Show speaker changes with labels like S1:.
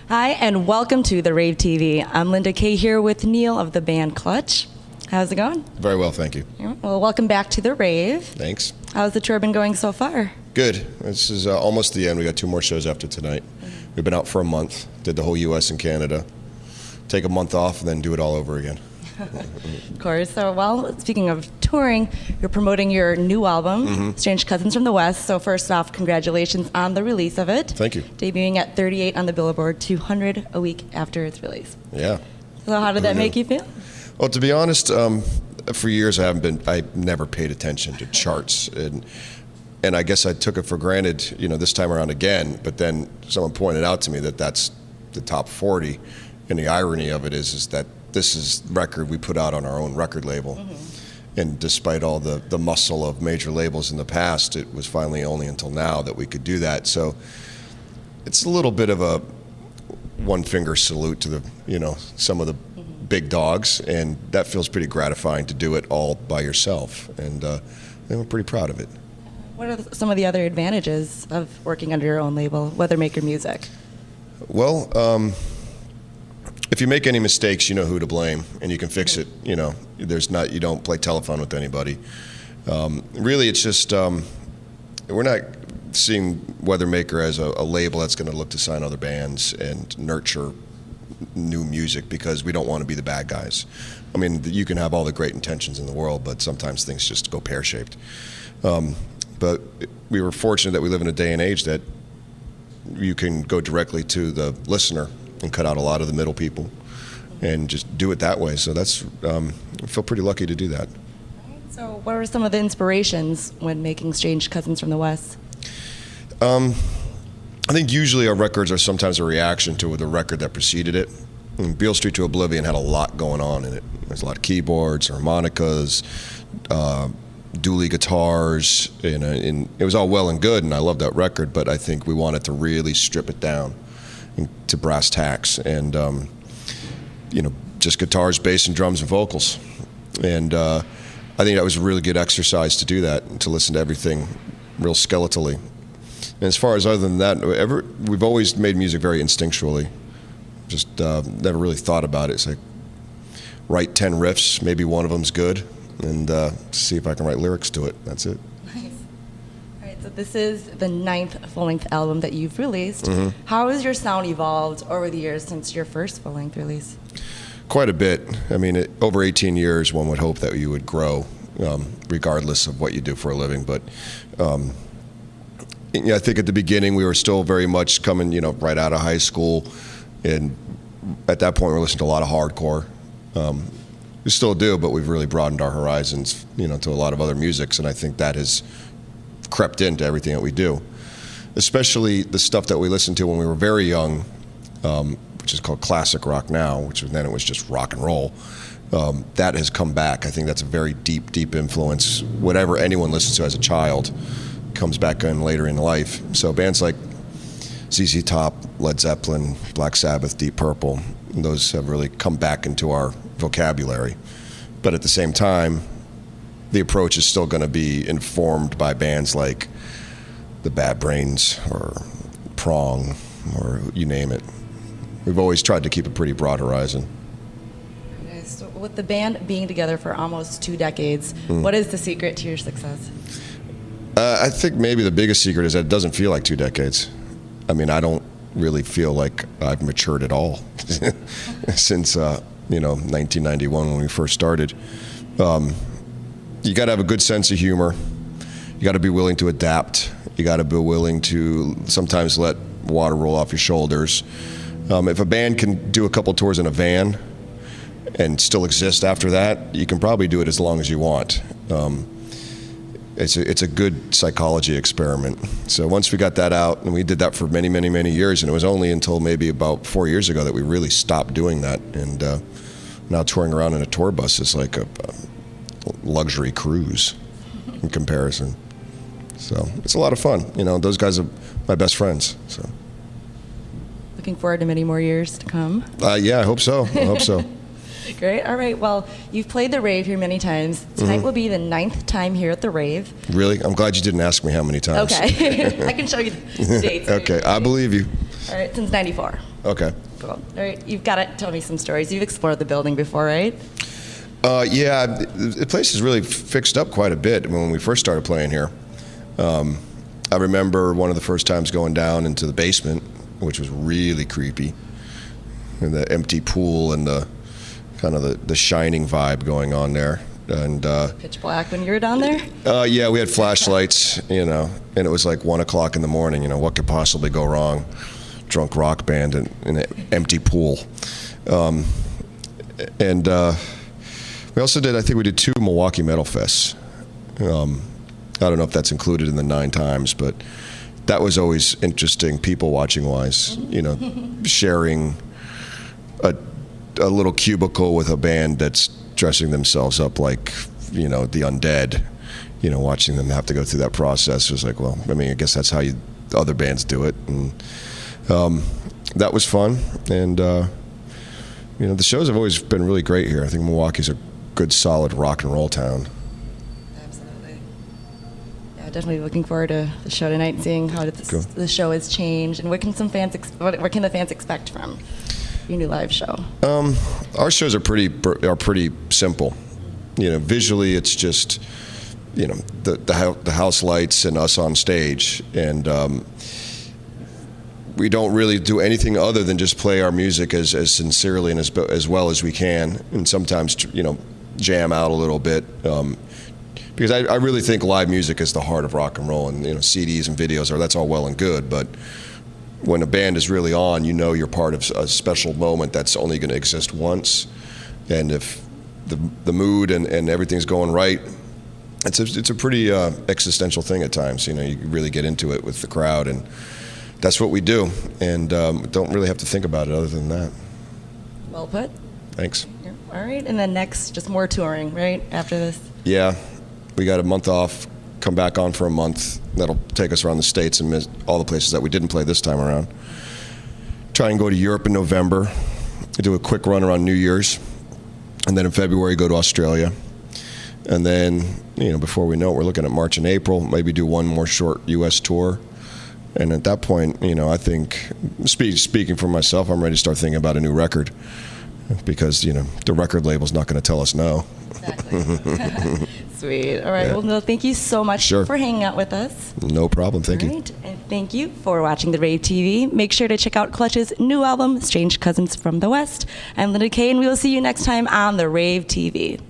S1: Hi, and welcome to the Rave TV. I'm Linda Kay here with Neil of the band Clutch. How's it going?
S2: Very well, thank you.
S1: Well, welcome back to the Rave.
S2: Thanks.
S1: How's the tour been going so far?
S2: Good. This is almost the end. We got 2 more shows after tonight. We've been out for a month, did the whole U.S. and Canada, take a month off, and then do it all over again.
S1: Of course. So, well, speaking of touring, you're promoting your new album, Strange Cousins from the West. So first off, congratulations on the release of it.
S2: Thank you.
S1: Debuting at 38 on the Billboard, 200 a week after its release.
S2: Yeah.
S1: So how did that make you feel?
S2: Well, to be honest, for years I never paid attention to charts, and I guess I took it for granted, this time around again. But then someone pointed out to me that that's the top 40, and the irony of it is that this is record we put out on our own record label. And despite all the muscle of major labels in the past, it was finally only until now that we could do that. So it's a little bit of a one-finger salute to some of the big dogs, and that feels pretty gratifying to do it all by yourself. And we're pretty proud of it.
S1: What are some of the other advantages of working under your own label, Weathermaker Music?
S2: Well, if you make any mistakes, you know who to blame, and you can fix it. You don't play telephone with anybody. Really, it's just we're not seeing Weathermaker as a label that's going to look to sign other bands and nurture new music, because we don't want to be the bad guys. I mean, you can have all the great intentions in the world, but sometimes things just go pear-shaped. But we were fortunate that we live in a day and age that you can go directly to the listener and cut out a lot of the middle people and just do it that way. So that's I feel pretty lucky to do that.
S1: So what are some of the inspirations when making Strange Cousins from the West?
S2: I think usually our records are sometimes a reaction to the record that preceded it. Beale Street to Oblivion had a lot going on in it. There's a lot of keyboards, harmonicas, dually guitars, and it was all well and good, and I loved that record, but I think we wanted to really strip it down to brass tacks, and just guitars, bass, and drums and vocals. And I think that was a really good exercise to do that, to listen to everything real skeletally. And as far as other than that, we've always made music very instinctually. Just never really thought about it. It's like, write 10 riffs, maybe one of them's good, and see if I can write lyrics to it. That's it.
S1: Nice. All right, so this is the 9th full-length album that you've released. How has your sound evolved over the years since your first full-length release? Quite
S2: a bit. I mean, over 18 years, one would hope that you would grow, regardless of what you do for a living. But I think at the beginning we were still very much coming, right out of high school, and at that point we were listening to a lot of hardcore. We still do, but we've really broadened our horizons, to a lot of other musics, and I think that has crept into everything that we do, especially the stuff that we listened to when we were very young, which is called classic rock now, which then it was just rock and roll. That has come back. I think that's a very deep, deep influence. Whatever anyone listens to as a child comes back in later in life. So bands like ZZ Top, Led Zeppelin, Black Sabbath, Deep Purple, those have really come back into our vocabulary. But at the same time, the approach is still going to be informed by bands like the Bad Brains or Prong, or you name it. We've always tried to keep a pretty broad horizon.
S1: Okay, so with the band being together for almost 2 decades, what is the secret to your success?
S2: I think maybe the biggest secret is that it doesn't feel like 2 decades. I mean, I don't really feel like I've matured at all since 1991 when we first started. You got to have a good sense of humor. You got to be willing to adapt. You got to be willing to sometimes let water roll off your shoulders. If a band can do a couple tours in a van and still exist after that, you can probably do it as long as you want. It's a good psychology experiment. So once we got that out, and we did that for many, many, many years, and it was only until maybe about 4 years ago that we really stopped doing that. And now touring around in a tour bus is like a luxury cruise in comparison. So it's a lot of fun. Those guys are my best friends. So
S1: looking forward to many more years to come.
S2: Yeah, I hope so.
S1: Great. All right. Well, you've played the Rave here many times. Tonight will be the 9th time here at the Rave.
S2: Really? I'm glad you didn't ask me how many times.
S1: Okay. I can show you the dates.
S2: Okay. I believe you.
S1: All right. Since '94.
S2: Okay.
S1: Cool. All right, you've got to tell me some stories. You've explored the building before, right?
S2: Yeah, the place has really fixed up quite a bit when we first started playing here. I remember one of the first times going down into the basement, which was really creepy, and the empty pool and the kind of the shining vibe going on there. And
S1: Pitch black when you were down there?
S2: yeah, we had flashlights, and it was like 1 o'clock in the morning. What could possibly go wrong? Drunk rock band in an empty pool. And we also did, I think we did 2 Milwaukee Metal Fests. I don't know if that's included in the 9 times, but that was always interesting, people watching wise. Sharing a little cubicle with a band that's dressing themselves up like, the undead. Watching them have to go through that process was like, well, I mean, I guess that's how other bands do it, and that was fun. And the shows have always been really great here. I think Milwaukee's a good, solid rock and roll town.
S1: Absolutely. Yeah, definitely looking forward to the show tonight and seeing how the show has changed, and what can the fans expect from your new live show?
S2: Our shows are pretty simple. Visually, it's just the house lights and us on stage, and we don't really do anything other than just play our music as sincerely and as well as we can, and sometimes jam out a little bit, because I really think live music is the heart of rock and roll, and CDs and videos that's all well and good, but when a band is really on, you're part of a special moment that's only going to exist once, and if the mood and everything's going right, it's a pretty existential thing at times. You really get into it with the crowd, and that's what we do, and don't really have to think about it other than that.
S1: Well put.
S2: Thanks.
S1: Yeah. All right, and then next, just more touring, right, after this?
S2: Yeah, we got a month off, come back on for a month. That'll take us around the States and miss all the places that we didn't play this time around. Try and go to Europe in November, do a quick run around New Year's, and then in February go to Australia. And then, before we know it, we're looking at March and April, maybe do one more short U.S. tour. And at that point, I think, speaking for myself, I'm ready to start thinking about a new record, because, the record label's not going to tell us no.
S1: Exactly. Sweet. All right.
S2: Yeah.
S1: Well, no, thank you so much
S2: Sure.
S1: for hanging out with us.
S2: No problem. Thank you.
S1: Right. And thank you for watching the Rave TV. Make sure to check out Clutch's new album, Strange Cousins from the West. I'm Linda Kay, and we will see you next time on the Rave TV.